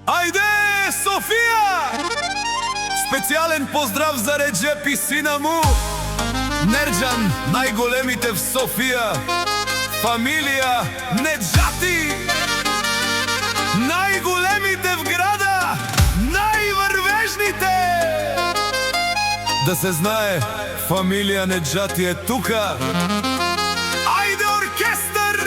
Ајде, Софија! Специјален поздрав за Реджеп и сина му Нерџан, најголемите в Софија. Фамилија Неџати, најголемите в града, најврвежните. Да се знае, фамилија Неџати е тука. Ајде, оркестар!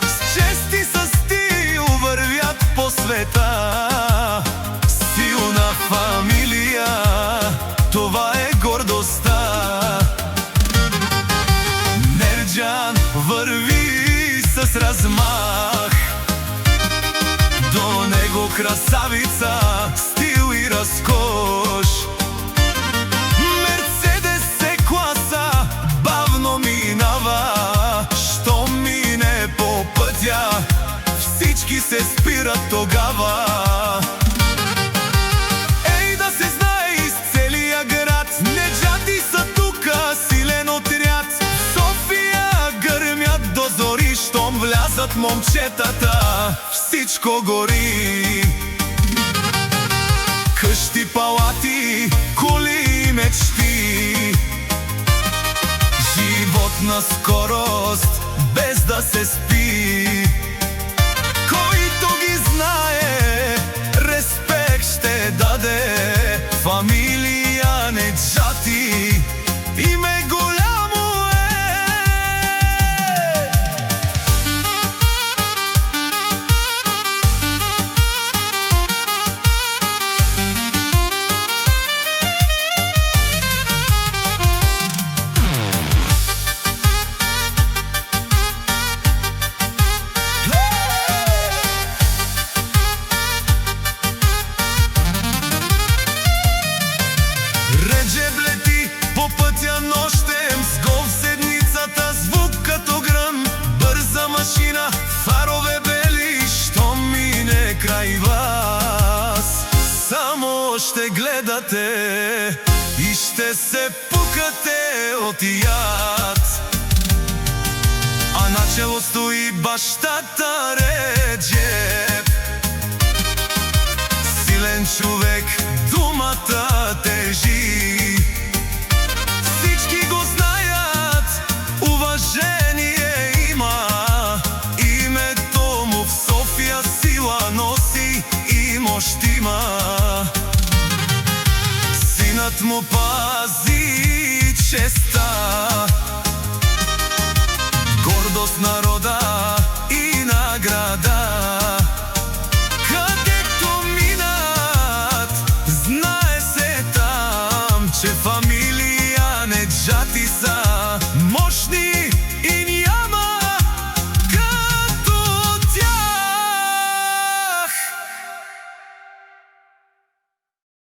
С чести састiju врвјат по света. Силна фамилија, това е гордоста. Нерџан врви с размах, до него красавица, стил и раскош. Мерцедес е класа, бавно минава. Всички се спират тогава. Ей, да се знае из целия град, Неџати са тука, силен отряд. Софија грмят до зори, щом влязат момчетата, всичко гори. Къщи, палати, коли и мечти, живот на скорост, без да се спи. Който ги знае, респект ще даде. Фамилија Неџати, име голямо е. Фарове бели, што мине крај вас. Само ще гледате и ще се пукате от јад. А начело стои баштата Реджеп, силен човек, думата тежи. Всички го знаят, уважение има. Носи и мощ има. Синът му пази честа, гордост народа и награда. Където минат, знае се там, че